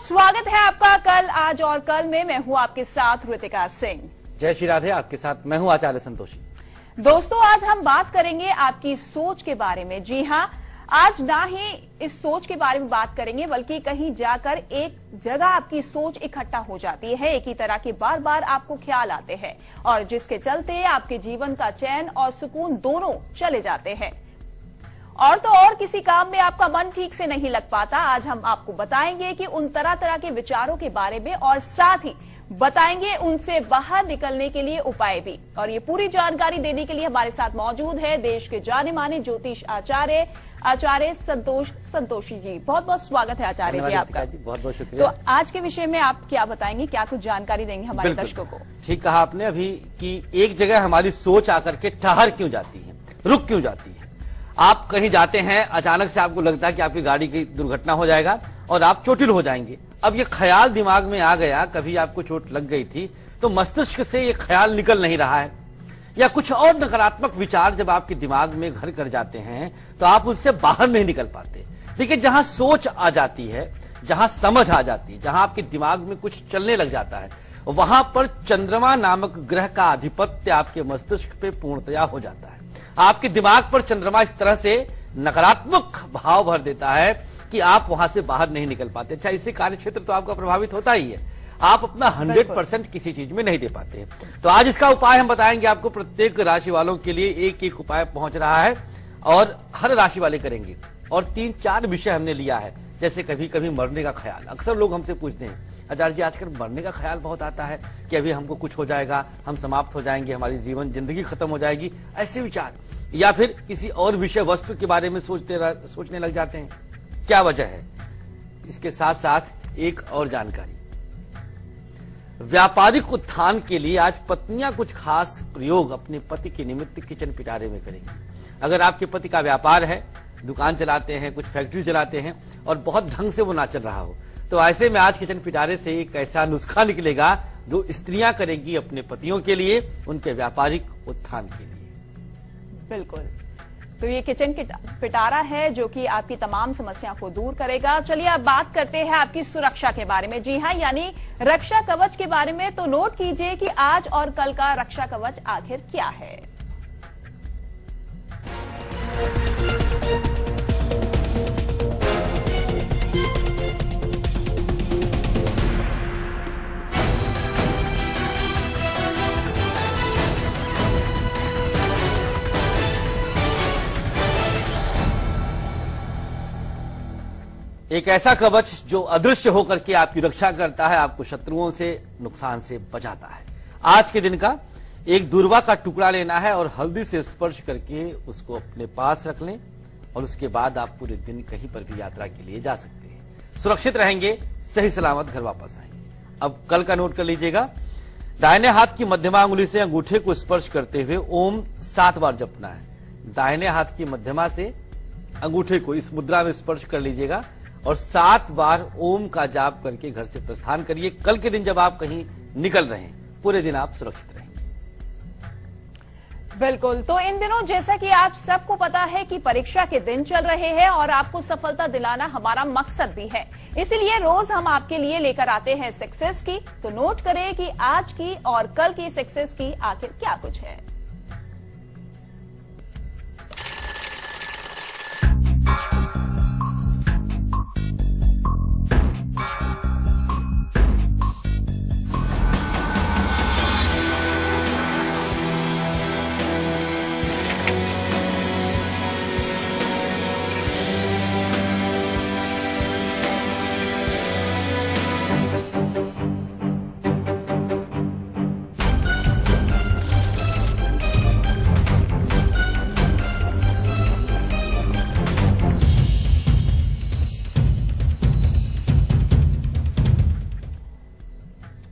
स्वागत है आपका कल आज और कल में। मैं हूं आपके साथ ऋतिका सिंह। जय श्री राधे। आपके साथ मैं हूं आचार्य संतोषी। दोस्तों, आज हम बात करेंगे आपकी सोच के बारे में। जी हां, आज ना ही इस सोच के बारे में बात करेंगे बल्कि कहीं जाकर एक जगह आपकी सोच इकट्ठा हो जाती है। एक ही तरह के बार बार आपको ख्याल आते हैं और जिसके चलते आपके जीवन का चैन और सुकून दोनों चले जाते हैं और तो और किसी काम में आपका मन ठीक से नहीं लग पाता। आज हम आपको बताएंगे कि उन तरह तरह के विचारों के बारे में और साथ ही बताएंगे उनसे बाहर निकलने के लिए उपाय भी। और ये पूरी जानकारी देने के लिए हमारे साथ मौजूद है देश के जाने माने ज्योतिष आचार्य संतोष संतोषी जी। बहुत बहुत स्वागत है आचार्य जी आपका। बहुत बहुत शुक्रिया। तो आज के विषय में आप क्या बताएंगे, क्या कुछ जानकारी देंगे हमारे दर्शकों को? ठीक कहा आपने अभी कि एक जगह हमारी सोच आकर के ठहर क्यों जाती है, रुक क्यों जाती है। आप कहीं जाते हैं, अचानक से आपको लगता है कि आपकी गाड़ी की दुर्घटना हो जाएगा और आप चोटिल हो जाएंगे। अब ये ख्याल दिमाग में आ गया, कभी आपको चोट लग गई थी तो मस्तिष्क से ये ख्याल निकल नहीं रहा है, या कुछ और नकारात्मक विचार जब आपके दिमाग में घर कर जाते हैं तो आप उससे बाहर नहीं निकल पाते। देखिए, जहां सोच आ जाती है, जहां समझ आ जाती है, जहां आपके दिमाग में कुछ चलने लग जाता है, वहां पर चंद्रमा नामक ग्रह का आधिपत्य आपके मस्तिष्क पे पूर्णतया हो जाता है। आपके दिमाग पर चंद्रमा इस तरह से नकारात्मक भाव भर देता है कि आप वहां से बाहर नहीं निकल पाते। अच्छा, इससे कार्य क्षेत्र तो आपका प्रभावित होता ही है, आप अपना 100% किसी चीज में नहीं दे पाते। तो आज इसका उपाय हम बताएंगे आपको। प्रत्येक राशि वालों के लिए एक एक उपाय पहुंच रहा है और हर राशि वाले करेंगे। और 3-4 विषय हमने लिया है, जैसे कभी कभी मरने का ख्याल। अक्सर लोग हमसे पूछते हैं, आचार्य जी आजकल मरने का ख्याल बहुत आता है कि अभी हमको कुछ हो जाएगा, हम समाप्त हो जाएंगे, हमारी जीवन जिंदगी खत्म हो जाएगी, ऐसे विचार। या फिर किसी और विषय वस्तु के बारे में सोचने लग जाते हैं। क्या वजह है? इसके साथ साथ एक और जानकारी, व्यापारिक उत्थान के लिए आज पत्नियां कुछ खास प्रयोग अपने पति के निमित्त किचन पिटारे में करेंगी। अगर आपके पति का व्यापार है, दुकान चलाते हैं, कुछ फैक्ट्री चलाते हैं और बहुत ढंग से वो ना चल रहा हो, तो ऐसे में आज किचन पिटारे से एक ऐसा नुस्खा निकलेगा जो स्त्रियां करेंगी अपने पतियों के लिए, उनके व्यापारिक उत्थान के लिए। बिल्कुल, तो ये किचन पिटारा है जो कि आपकी तमाम समस्या को दूर करेगा। चलिए अब बात करते हैं आपकी सुरक्षा के बारे में। जी हां, यानी रक्षा कवच के बारे में। तो नोट कीजिए कि आज और कल का रक्षा कवच आखिर क्या है। एक ऐसा कवच जो अदृश्य होकर के आपकी रक्षा करता है, आपको शत्रुओं से, नुकसान से बचाता है। आज के दिन का एक दूर्वा का टुकड़ा लेना है और हल्दी से स्पर्श करके उसको अपने पास रख लें और उसके बाद आप पूरे दिन कहीं पर भी यात्रा के लिए जा सकते हैं, सुरक्षित रहेंगे, सही सलामत घर वापस आएंगे। अब कल का नोट कर लीजिएगा। दाहिने हाथ की मध्यमा अंगुली से अंगूठे को स्पर्श करते हुए ओम 7 बार जपना है। दाहिने हाथ की मध्यमा से अंगूठे को इस मुद्रा में स्पर्श कर लीजिएगा और 7 बार ओम का जाप करके घर से प्रस्थान करिए। कल के दिन जब आप कहीं निकल रहे हैं, पूरे दिन आप सुरक्षित रहेंगे। बिल्कुल, तो इन दिनों जैसा कि आप सबको पता है कि परीक्षा के दिन चल रहे हैं और आपको सफलता दिलाना हमारा मकसद भी है। इसीलिए रोज हम आपके लिए लेकर आते हैं सक्सेस की। तो नोट करें कि आज की और कल की सक्सेस की आखिर क्या कुछ है।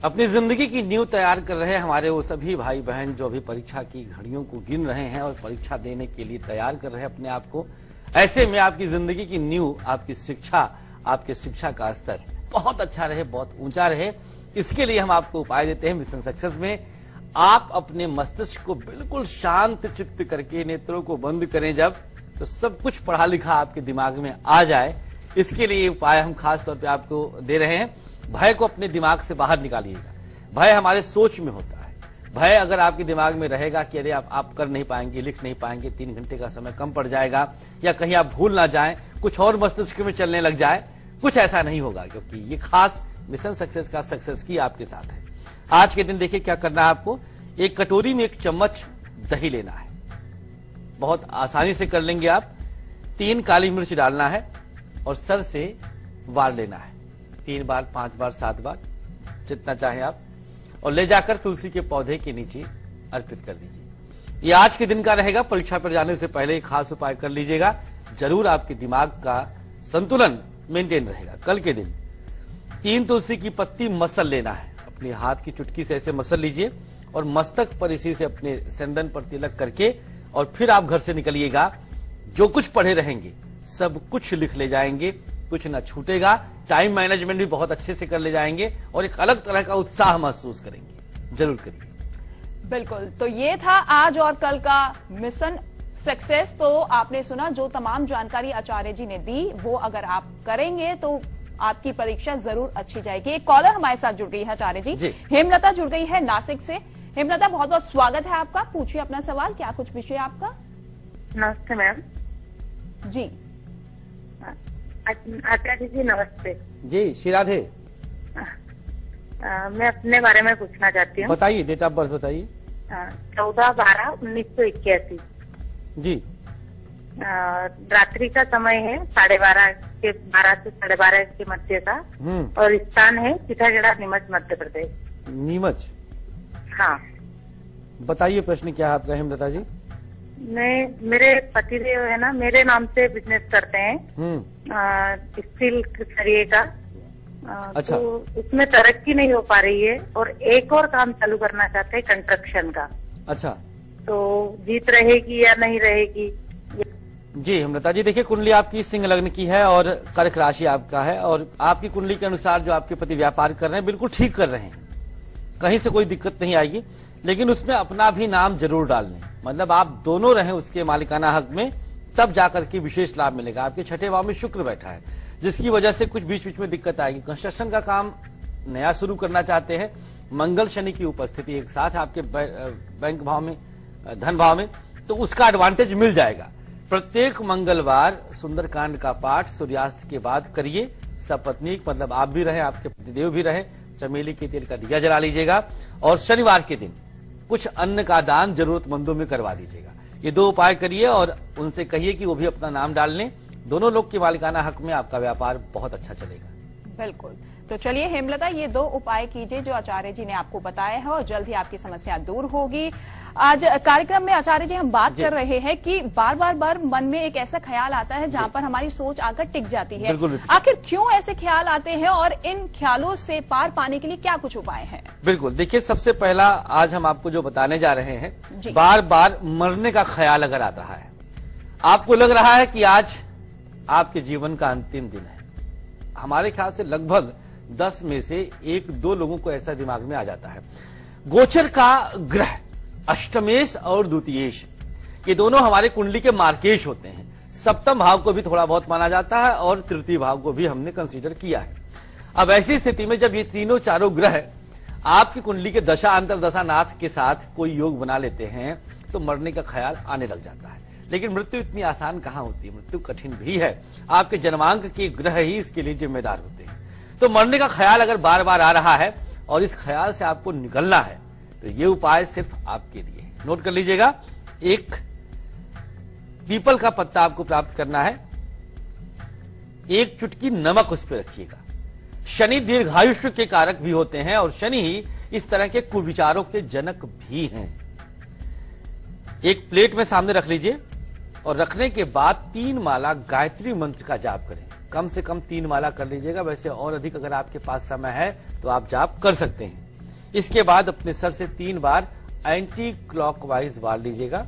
अपनी जिंदगी की नींव तैयार कर रहे हमारे वो सभी भाई बहन जो अभी परीक्षा की घड़ियों को गिन रहे हैं और परीक्षा देने के लिए तैयार कर रहे हैं अपने आप को, ऐसे में आपकी जिंदगी की नींव, आपकी शिक्षा, आपके शिक्षा का स्तर बहुत अच्छा रहे, बहुत ऊंचा रहे, इसके लिए हम आपको उपाय देते हैं मिशन सक्सेस में। आप अपने मस्तिष्क को बिल्कुल शांत चित्त करके नेत्रों को बंद करें जब, तो सब कुछ पढ़ा लिखा आपके दिमाग में आ जाए इसके लिए उपाय हम खास तौर पे आपको दे रहे हैं। भय को अपने दिमाग से बाहर निकालिएगा। भय हमारे सोच में होता है। भय अगर आपके दिमाग में रहेगा कि अरे आप कर नहीं पाएंगे, लिख नहीं पाएंगे, 3 घंटे का समय कम पड़ जाएगा, या कहीं आप भूल ना जाएं, कुछ और मस्तिष्क में चलने लग जाए, कुछ ऐसा नहीं होगा, क्योंकि ये खास मिशन सक्सेस का सक्सेस की आपके साथ है। आज के दिन देखिए क्या करना है आपको। एक कटोरी में 1 चम्मच दही लेना है, बहुत आसानी से कर लेंगे आप। 3 काली मिर्च डालना है और सर से वार लेना है 3 बार, 5 बार, 7 बार, जितना चाहे आप, और ले जाकर तुलसी के पौधे के नीचे अर्पित कर दीजिए। ये आज के दिन का रहेगा। परीक्षा पर जाने से पहले एक खास उपाय कर लीजिएगा, जरूर आपके दिमाग का संतुलन मेंटेन रहेगा। कल के दिन 3 तुलसी की पत्ती मसल लेना है, अपने हाथ की चुटकी से ऐसे मसल लीजिए और मस्तक पर इसी से अपने संदन पर तिलक करके और फिर आप घर से निकलिएगा। जो कुछ पढ़े रहेंगे सब कुछ लिख ले जाएंगे, कुछ ना छूटेगा। टाइम मैनेजमेंट भी बहुत अच्छे से कर ले जाएंगे और एक अलग तरह का उत्साह महसूस करेंगे। जरूर करिए। बिल्कुल, तो ये था आज और कल का मिशन सक्सेस। तो आपने सुना, जो तमाम जानकारी आचार्य जी ने दी वो अगर आप करेंगे तो आपकी परीक्षा जरूर अच्छी जाएगी। एक कॉलर हमारे साथ जुड़ गई है आचार्य जी। हेमलता जुड़ गई है नासिक से। हेमलता, बहुत बहुत स्वागत है आपका। पूछिए अपना सवाल, क्या कुछ विषय आपका? नमस्ते मैम जी। आचार्य जी नमस्ते जी। श्री राधे। मैं अपने बारे में पूछना चाहती हूँ। बताइए, डेट ऑफ बर्थ बताइए। 14/12/1981। जी। रात्रि का समय है 12:30 से 12:30 के मध्य का, और स्थान है चिठागढ़, नीमच, मध्य प्रदेश। नीमच? हाँ। बताइए प्रश्न क्या है आपका हेमलता जी। मेरे पतिदेव है ना, मेरे नाम से बिजनेस करते हैं, स्टील सरिये का। अच्छा। तो इसमें तरक्की नहीं हो पा रही है और एक और काम चालू करना चाहते हैं कंस्ट्रक्शन का। अच्छा। तो जीत रहेगी या नहीं रहेगी? जी हेमलता जी, देखिए कुंडली आपकी सिंह लग्न की है और कर्क राशि आपका है, और आपकी कुंडली के अनुसार जो आपके पति व्यापार कर रहे हैं बिल्कुल ठीक कर रहे हैं, कहीं से कोई दिक्कत नहीं आएगी। लेकिन उसमें अपना भी नाम जरूर डाल लें, मतलब आप दोनों रहें उसके मालिकाना हक में, तब जाकर के विशेष लाभ मिलेगा। आपके 6ठे भाव में शुक्र बैठा है, जिसकी वजह से कुछ बीच बीच में दिक्कत आएगी। कंस्ट्रक्शन का काम नया शुरू करना चाहते हैं, मंगल शनि की उपस्थिति एक साथ आपके बैंक भाव में, धन भाव में, तो उसका एडवांटेज मिल जाएगा। प्रत्येक मंगलवार सुंदरकांड का पाठ सूर्यास्त के बाद करिए। सपत्नीक मतलब आप भी रहे, आपके पतिदेव भी रहे, चमेली के तेल का दिया जला लीजिएगा, और शनिवार के दिन कुछ अन्न का दान जरूरतमंदों में करवा दीजिएगा। ये 2 उपाय करिए और उनसे कहिए कि वो भी अपना नाम डाल लें। दोनों लोग के मालिकाना हक में आपका व्यापार बहुत अच्छा चलेगा। बिल्कुल। तो चलिए हेमलता, ये 2 उपाय कीजिए जो आचार्य जी ने आपको बताया है, और जल्द ही आपकी समस्या दूर होगी। आज कार्यक्रम में आचार्य जी हम बात कर रहे हैं कि बार बार मन में एक ऐसा ख्याल आता है जहां पर हमारी सोच आकर टिक जाती है। आखिर क्यों ऐसे ख्याल आते हैं और इन ख्यालों से पार पाने के लिए क्या कुछ उपाय हैं? बिल्कुल, देखिए सबसे पहला आज हम आपको जो बताने जा रहे हैं, बार बार मरने का ख्याल अगर आता है, आपको लग रहा है कि आज आपके जीवन का अंतिम दिन है। हमारे ख्याल से लगभग 10 में से 1-2 लोगों को ऐसा दिमाग में आ जाता है। गोचर का ग्रह अष्टमेश और द्वितीयेश, ये दोनों हमारे कुंडली के मार्केश होते हैं। सप्तम भाव को भी थोड़ा बहुत माना जाता है और तृतीय भाव को भी हमने कंसीडर किया है। अब ऐसी स्थिति में जब ये तीनों चारों ग्रह आपकी कुंडली के दशा अंतरदशा नाथ के साथ कोई योग बना लेते हैं तो मरने का ख्याल आने लग जाता है। लेकिन मृत्यु इतनी आसान कहां होती है, मृत्यु कठिन भी है। आपके जन्मांक के ग्रह ही इसके लिए जिम्मेदार होते हैं। तो मरने का ख्याल अगर बार बार आ रहा है और इस ख्याल से आपको निकलना है, तो ये उपाय सिर्फ आपके लिए। नोट कर लीजिएगा, एक पीपल का पत्ता आपको प्राप्त करना है, 1 चुटकी नमक उस पर रखिएगा। शनि दीर्घायुष्य के कारक भी होते हैं और शनि ही इस तरह के कुविचारों के जनक भी हैं। एक प्लेट में सामने रख लीजिए और रखने के बाद 3 माला गायत्री मंत्र का जाप करें। कम से कम 3 माला कर लीजिएगा, वैसे और अधिक अगर आपके पास समय है तो आप जाप कर सकते हैं। इसके बाद अपने सर से 3 बार एंटी क्लॉकवाइज वार लीजिएगा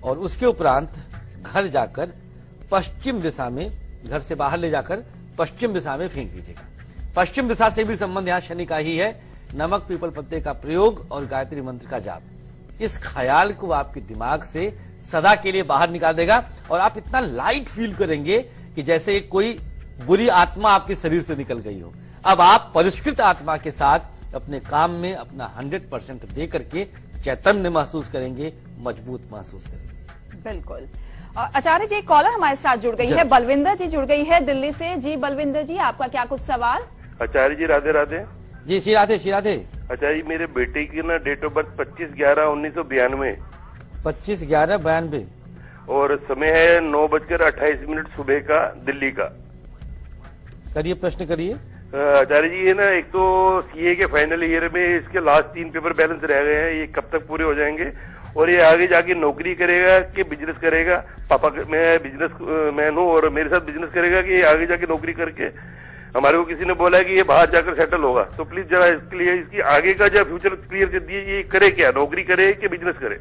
और उसके उपरांत घर जाकर पश्चिम दिशा में, घर से बाहर ले जाकर पश्चिम दिशा में फेंक दीजिएगा। पश्चिम दिशा से भी संबंध यहां शनि का ही है। नमक पीपल पत्ते का प्रयोग और गायत्री मंत्र का जाप इस ख्याल को आपके दिमाग से सदा के लिए बाहर निकाल देगा और आप इतना लाइट फील करेंगे कि जैसे कोई बुरी आत्मा आपके शरीर से निकल गई हो। अब आप परिष्कृत आत्मा के साथ अपने काम में अपना 100% दे करके चैतन्य महसूस करेंगे, मजबूत महसूस करेंगे। बिल्कुल। आचार्य जी, कॉलर हमारे साथ जुड़ गई है, बलविंदर जी जुड़ गई है दिल्ली से। जी बलविंदर जी, आपका क्या कुछ सवाल? आचार्य जी राधे राधे। जी श्री राधे, श्री राधे। आचार्य जी, मेरे बेटे की ना डेट ऑफ बर्थ 25/11/1992। 25/11/92 और समय है 9:28 सुबह का, दिल्ली का। करिए, प्रश्न करिए। आचार्य जी, ये ना एक तो सीए के फाइनल ईयर में इसके लास्ट 3 पेपर बैलेंस रह गए हैं, ये कब तक पूरे हो जाएंगे? और ये आगे जाके नौकरी करेगा कि बिजनेस करेगा? पापा, मैं बिजनेस मैन हूँ और मेरे साथ बिजनेस करेगा कि आगे जाके नौकरी करके? हमारे को किसी ने बोला है कि ये बाहर जाकर सेटल होगा, तो प्लीज जरा इसके लिए इसकी आगे का जो फ्यूचर क्लियर कर दिए, ये करे क्या, नौकरी करे कि बिजनेस करे?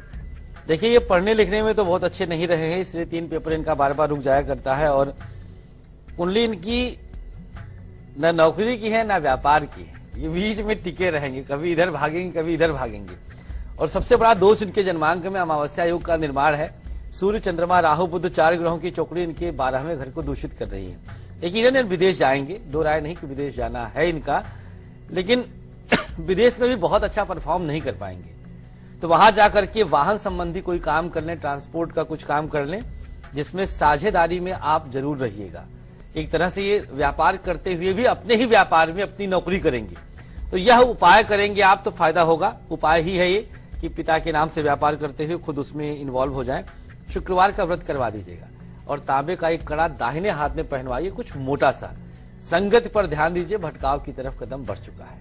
देखिए, ये पढ़ने लिखने में तो बहुत अच्छे नहीं रहे हैं, इसलिए 3 पेपर इनका बार बार रुक जाया करता है। और कुंडली इनकी न नौकरी की है न व्यापार की है, ये बीच में टिके रहेंगे, कभी इधर भागेंगे कभी इधर भागेंगे। और सबसे बड़ा दोष इनके जन्मांक में अमावस्या योग का निर्माण है। सूर्य, चंद्रमा, राहु, बुध 4 ग्रहों की चौकड़ी इनके 12वें घर को दूषित कर रही है। यकीनन विदेश जाएंगे, दो राय नहीं कि विदेश जाना है इनका, लेकिन विदेश में भी बहुत अच्छा परफॉर्म नहीं कर पाएंगे। तो वहां जाकर के वाहन संबंधी कोई काम कर लें, ट्रांसपोर्ट का कुछ काम कर लें, जिसमें साझेदारी में आप जरूर रहिएगा। एक तरह से ये व्यापार करते हुए भी अपने ही व्यापार में अपनी नौकरी करेंगे, तो यह उपाय करेंगे आप तो फायदा होगा। उपाय ही है ये कि पिता के नाम से व्यापार करते हुए खुद उसमें इन्वॉल्व हो जाएं। शुक्रवार का व्रत करवा दीजिएगा और तांबे का एक कड़ा दाहिने हाथ में पहनवाइए, कुछ मोटा सा। संगत पर ध्यान दीजिए, भटकाव की तरफ कदम बढ़ चुका है।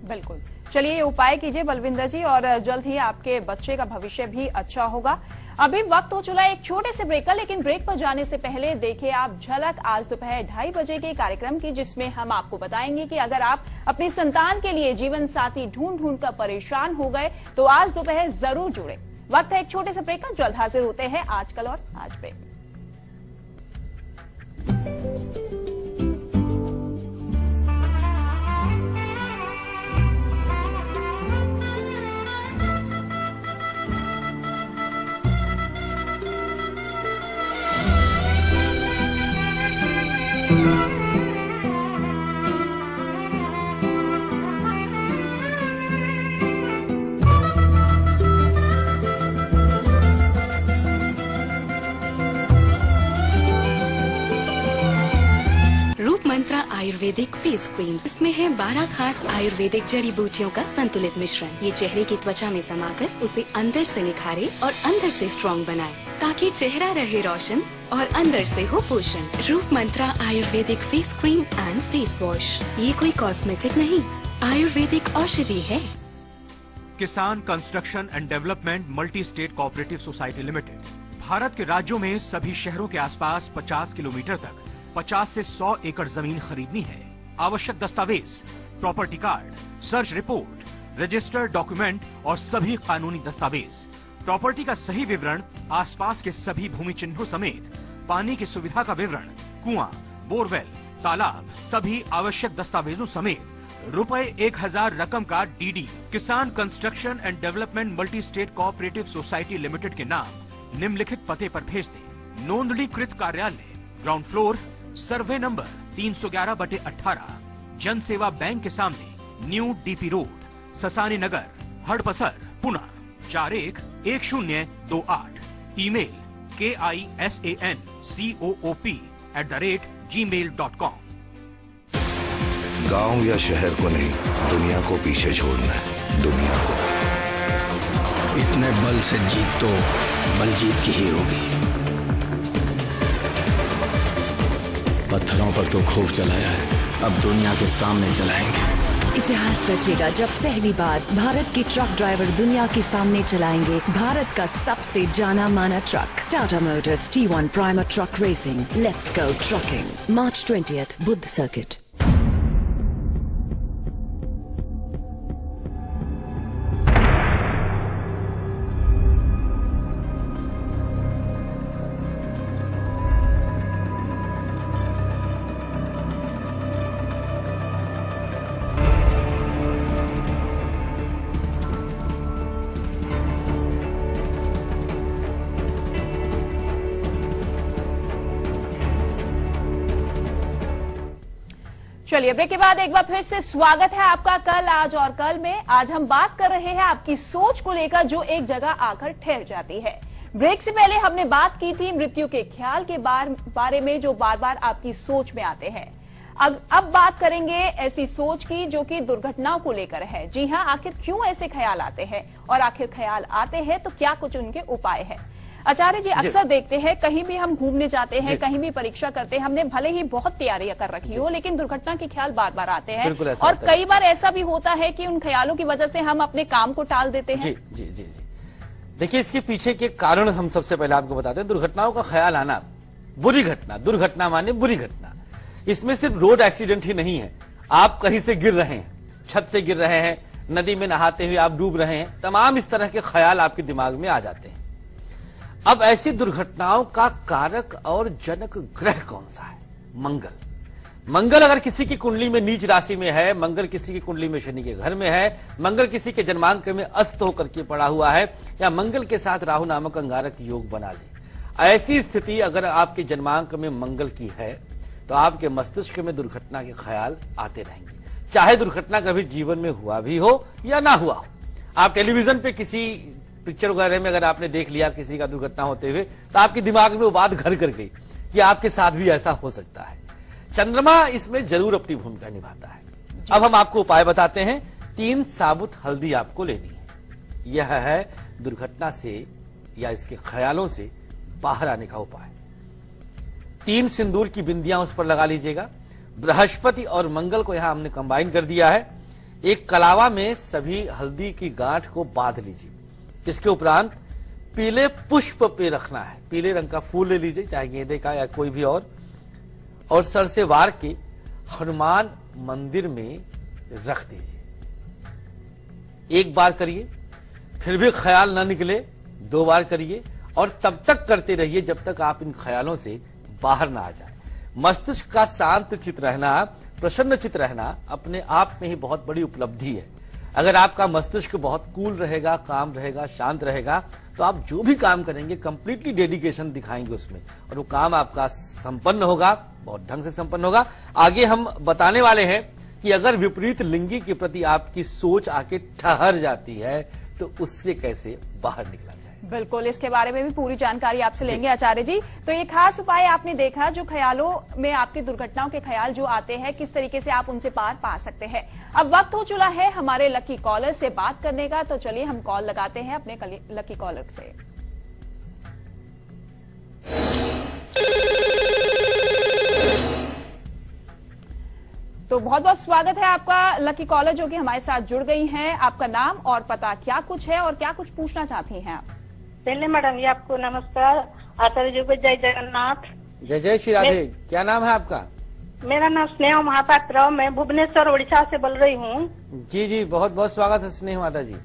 बिल्कुल, चलिए ये उपाय कीजिए बलविंदर जी, और जल्द ही आपके बच्चे का भविष्य भी अच्छा होगा। अभी वक्त हो चला है एक छोटे से ब्रेक का, लेकिन ब्रेक पर जाने से पहले देखिए आप झलक आज दोपहर 2:30 बजे के कार्यक्रम की, जिसमें हम आपको बताएंगे कि अगर आप अपनी संतान के लिए जीवन साथी ढूंढ कर परेशान हो गए तो आज दोपहर जरूर जुड़े। वक्त है एक छोटे से ब्रेक का, जल्द हाजिर होते हैं आजकल और आज पे। मंत्रा आयुर्वेदिक फेस क्रीम, इसमें है 12 खास आयुर्वेदिक जड़ी बूटियों का संतुलित मिश्रण। ये चेहरे की त्वचा में समाकर उसे अंदर से निखारे और अंदर से स्ट्रॉन्ग बनाए, ताकि चेहरा रहे रोशन और अंदर से हो पोषण। Roop Mantra Ayurvedic face cream and face wash, ये कोई कॉस्मेटिक नहीं, आयुर्वेदिक औषधि है। Kisan construction and development multi state cooperative society limited Bharat के राज्यों में सभी शहरों के आसपास 50 किलोमीटर तक 50 से 100 एकड़ जमीन खरीदनी है। आवश्यक दस्तावेज, property card, search report, registered document और सभी कानूनी दस्तावेज, प्रॉपर्टी का सही विवरण, आसपास के सभी भूमि चिन्हों समेत पानी की सुविधा का विवरण, कुआं, बोरवेल, तालाब, सभी आवश्यक दस्तावेजों समेत ₹1000 रकम का डीडी किसान construction and development multi state cooperative society limited के नाम निम्नलिखित पते पर भेज दें। नोंदणीकृत कार्यालय, ग्राउंड फ्लोर, सर्वे नंबर 311/18, जन सेवा बैंक के सामने, न्यू डीपी रोड, ससानी नगर, हड़पसर, पुणे 411028। Email kisancoop@gmail.com। गांव या शहर को नहीं, दुनिया को पीछे छोड़ना है, दुनिया को। इतने बल से जीत तो बलजीत की ही होगी। पत्थरों पर तो खूब चलाया है, अब दुनिया के सामने चलाएंगे। इतिहास रचेगा जब पहली बार भारत के ट्रक ड्राइवर दुनिया के सामने चलाएंगे भारत का सबसे जाना माना truck, Tata motors T1 Prima truck racing. Let's go trucking, March 20th, Buddh circuit. चलिए ब्रेक के बाद एक बार फिर से स्वागत है आपका कल आज और कल में। आज हम बात कर रहे हैं आपकी सोच को लेकर जो एक जगह आकर ठहर जाती है। ब्रेक से पहले हमने बात की थी मृत्यु के ख्याल के बारे में जो बार बार आपकी सोच में आते हैं। अब बात करेंगे ऐसी सोच की जो कि दुर्घटनाओं को लेकर है। जी हां, आखिर क्यों ऐसे ख्याल आते हैं और आखिर ख्याल आते हैं तो क्या कुछ उनके उपाय है। आचार्य जी, अक्सर देखते हैं कहीं भी हम घूमने जाते हैं, कहीं भी परीक्षा करते हैं, हमने भले ही बहुत तैयारियां कर रखी हो लेकिन दुर्घटना के ख्याल बार बार आते हैं और कई बार ऐसा भी होता है कि उन ख्यालों की वजह से हम अपने काम को टाल देते हैं। जी जी जी जी देखिए, इसके पीछे के कारण हम सबसे पहले आपको बताते हैं। दुर्घटनाओं का ख्याल आना, बुरी घटना, दुर्घटना माने बुरी घटना, इसमें सिर्फ रोड एक्सीडेंट ही नहीं है। आप कहीं से गिर रहे हैं, छत से गिर रहे हैं, नदी में नहाते हुए आप डूब रहे हैं, तमाम इस तरह के ख्याल आपके दिमाग में आ जाते हैं। अब ऐसी दुर्घटनाओं का कारक और जनक ग्रह कौन सा है? मंगल। मंगल अगर किसी की कुंडली में नीच राशि में है, मंगल किसी की कुंडली में शनि के घर में है, मंगल किसी के जन्मांक में अस्त होकर के पड़ा हुआ है, या मंगल के साथ राहु नामक अंगारक योग बना ले, ऐसी स्थिति अगर आपके जन्मांक में मंगल की है तो आपके मस्तिष्क में दुर्घटना के ख्याल आते रहेंगे, चाहे दुर्घटना कभी जीवन में हुआ भी हो या ना हुआ हो। आप टेलीविजन पे किसी पिक्चर वगैरह में अगर आपने देख लिया किसी का दुर्घटना होते हुए तो आपके दिमाग में वो बात घर कर गई कि आपके साथ भी ऐसा हो सकता है। चंद्रमा इसमें जरूर अपनी भूमिका निभाता है। अब हम आपको उपाय बताते हैं। 3 साबुत हल्दी आपको लेनी है। यह है दुर्घटना से या इसके ख्यालों से बाहर आने का उपाय। 3 सिंदूर की बिंदियां उस पर लगा लीजिएगा। बृहस्पति और मंगल को यहां हमने कंबाइन कर दिया है। एक कलावा में सभी हल्दी की गांठ को बांध लीजिए। इसके उपरांत पीले पुष्प पे रखना है। पीले रंग का फूल ले लीजिए, चाहे गेंदे का या कोई भी और सर से वार के हनुमान मंदिर में रख दीजिए। एक बार करिए, फिर भी ख्याल न निकले 2 बार करिए और तब तक करते रहिए जब तक आप इन ख्यालों से बाहर ना आ जाए। मस्तिष्क का शांत चित्त रहना, प्रसन्न चित्त रहना अपने आप में ही बहुत बड़ी उपलब्धि है। अगर आपका मस्तिष्क बहुत कूल रहेगा, काम रहेगा, शांत रहेगा तो आप जो भी काम करेंगे कंप्लीटली डेडिकेशन दिखाएंगे उसमें और वो काम आपका संपन्न होगा, बहुत ढंग से संपन्न होगा। आगे हम बताने वाले हैं कि अगर विपरीत लिंगी के प्रति आपकी सोच आके ठहर जाती है तो उससे कैसे बाहर निकला जाए। बिल्कुल, इसके बारे में भी पूरी जानकारी आपसे लेंगे आचार्य जी। तो ये खास उपाय आपने देखा, जो ख्यालों में आपकी दुर्घटनाओं के ख्याल जो आते हैं किस तरीके से आप उनसे पार पा सकते हैं। अब वक्त हो चुका है हमारे लकी कॉलर से बात करने का, तो चलिए हम कॉल लगाते हैं अपने लकी कॉलर से। तो बहुत बहुत स्वागत है आपका लकी कॉलर जो कि हमारे साथ जुड़ गई हैं। आपका नाम और पता क्या कुछ है और क्या कुछ पूछना चाहती हैं आप? पहले मैडम जी आपको नमस्कार। आचार्य जी को जय जगन्नाथ। जय जय श्री राधे। क्या नाम है आपका? मेरा नाम स्नेह महापात्र, मैं भुवनेश्वर उड़ीसा से बोल रही हूँ। जी जी, बहुत बहुत स्वागत है स्नेह माता जी।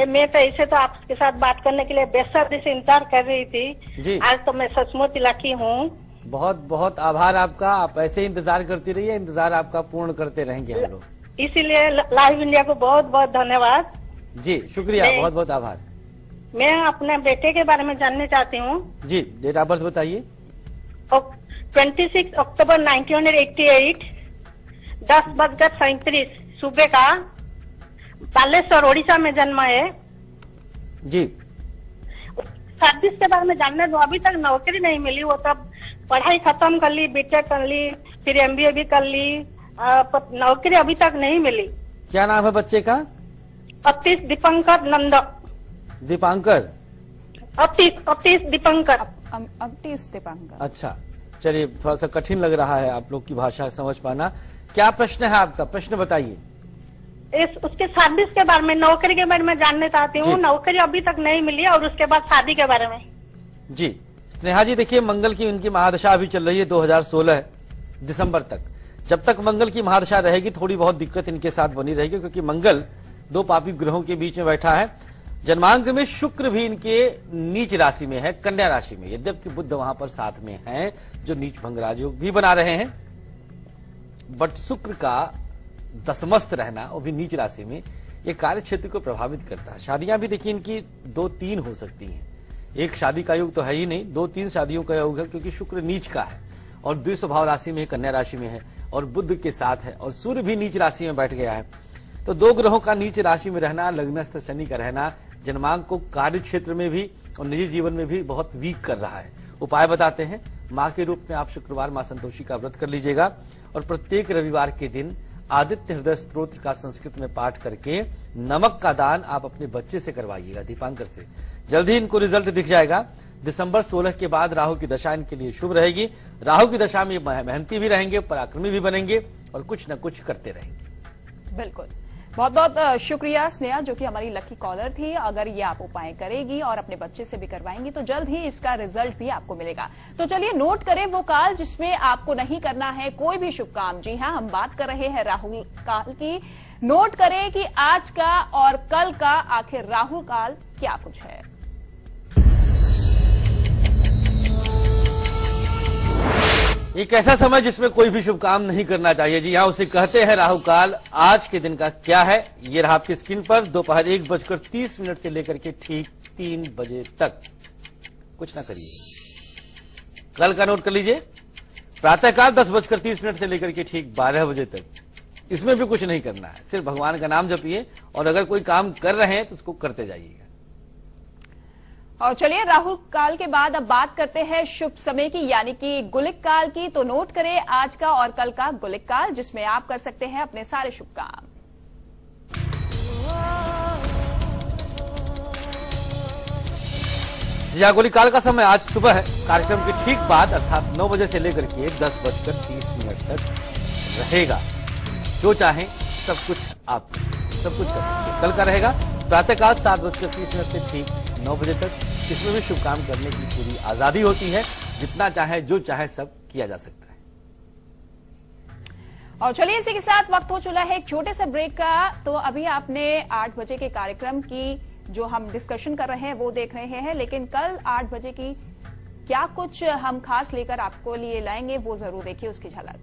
मैं तो ऐसे तो आपके साथ बात करने के लिए बेसब्री से इंतजार कर रही थी जी। आज तो मैं सचमुच लकी हूँ। बहुत बहुत आभार आपका। आप ऐसे ही इंतजार करती रहिए, इंतजार आपका पूर्ण करते रहेंगे हम लोग। इसीलिए लाइव इंडिया को बहुत बहुत धन्यवाद जी। शुक्रिया, बहुत बहुत आभार। मैं अपने बेटे के बारे में जानना चाहती हूँ। जी, डेट ऑफ बर्थ बताइए। 26 अक्टूबर 1988, 10:37 सुबह का, बालेश्वर ओडिशा में जन्म है जी। सर्विस के बारे में जानने दो। अभी तक नौकरी नहीं मिली, वो तब पढ़ाई खत्म कर ली, बीटेक कर ली, फिर MBA भी कर ली, नौकरी अभी तक नहीं मिली। क्या नाम है बच्चे का? अतीश दीपंकर नंद। दीपांकर? अतीश दीपंकर। अतीश दीपंकर। अच्छा, चलिए, थोड़ा सा कठिन लग रहा है आप लोग की भाषा समझ पाना। क्या प्रश्न है आपका? प्रश्न बताइए। उसके सर्विस के बारे में, नौकरी के बारे में जानना चाहती हूँ। नौकरी अभी तक नहीं मिली और उसके बाद शादी के बारे में। जी स्नेहा जी, देखिए मंगल की उनकी महादशा अभी चल रही है 2016 दिसंबर तक। जब तक मंगल की महादशा रहेगी थोड़ी बहुत दिक्कत इनके साथ बनी रहेगी, क्योंकि मंगल 2 पापी ग्रहों के बीच में बैठा है। जन्मांक में शुक्र भी इनके नीच राशि में है, कन्या राशि में, यद्यपि बुध वहां पर साथ में है जो नीच भंगराज योग भी बना रहे हैं। बट शुक्र का दशमस्त रहना, वो भी नीच राशि में, ये कार्य क्षेत्र को प्रभावित करता है। शादियां भी देखिए इनकी 2-3 हो सकती हैं। एक शादी का योग तो है ही नहीं, 2-3 शादियों का योग है, क्योंकि शुक्र नीच का है और द्विस्वभाव राशि में, कन्या राशि में है और बुध के साथ है और सूर्य भी नीच राशि में बैठ गया है। तो दो ग्रहों का नीच राशि में रहना, लग्नस्थ शनि का रहना जन्मांक को कार्य क्षेत्र में भी और निजी जीवन में भी बहुत वीक कर रहा है। उपाय बताते हैं। मां के रूप में आप शुक्रवार मां संतोषी का व्रत कर लीजिएगा और प्रत्येक रविवार के दिन आदित्य हृदय स्तोत्र का संस्कृत में पाठ करके नमक का दान आप अपने बच्चे से करवाइएगा, दीपांकर से। जल्द ही इनको रिजल्ट दिख जाएगा। दिसंबर 16 के बाद राहु की दशा इनके लिए शुभ रहेगी। राहु की दशा में मेहनती भी रहेंगे, पराक्रमी भी बनेंगे और कुछ न कुछ करते रहेंगे। बिल्कुल, बहुत बहुत शुक्रिया स्नेहा, जो कि हमारी लकी कॉलर थी। अगर ये आप उपाय करेगी और अपने बच्चे से भी करवाएंगी तो जल्द ही इसका रिजल्ट भी आपको मिलेगा। तो चलिए नोट करें वो काल जिसमें आपको नहीं करना है कोई भी शुभ काम। जी हाँ, हम बात कर रहे हैं राहु काल की। नोट करें कि आज का और कल का आखिर राहु काल क्या कुछ है। एक ऐसा समय जिसमें कोई भी शुभ काम नहीं करना चाहिए। जी हाँ, उसे कहते हैं राहु काल। आज के दिन का क्या है ये रहा आपकी स्क्रीन पर। दोपहर 1:30 से लेकर के ठीक 3 बजे तक कुछ ना करिए। कल का नोट कर लीजिए। प्रातःकाल 10:30 से लेकर के ठीक 12 बजे तक, इसमें भी कुछ नहीं करना है, सिर्फ भगवान का नाम जपिए और अगर कोई काम कर रहे हैं तो उसको करते जाइएगा। और चलिए राहु काल के बाद अब बात करते हैं शुभ समय की, यानी कि गुलिक काल की। तो नोट करें आज का और कल का गुलिक काल, जिसमें आप कर सकते हैं अपने सारे शुभ काम। जी गुलिक काल का समय आज सुबह है, कार्यक्रम के ठीक बाद अर्थात 9 बजे से लेकर के 10:30 तक रहेगा। जो चाहें सब कुछ आप सब कुछ कर सकते। कल का रहेगा प्रातःकाल 7:30 से ठीक 9 बजे तक। इसमें भी शुभ काम करने की पूरी आजादी होती है, जितना चाहे जो चाहे सब किया जा सकता है। और चलिए इसी के साथ वक्त हो चला है एक छोटे से ब्रेक का। तो अभी आपने 8 बजे के कार्यक्रम की जो हम डिस्कशन कर रहे हैं वो देख रहे हैं, लेकिन कल 8 बजे की क्या कुछ हम खास लेकर आपको लिए लाएंगे वो जरूर देखिए उसकी झलक।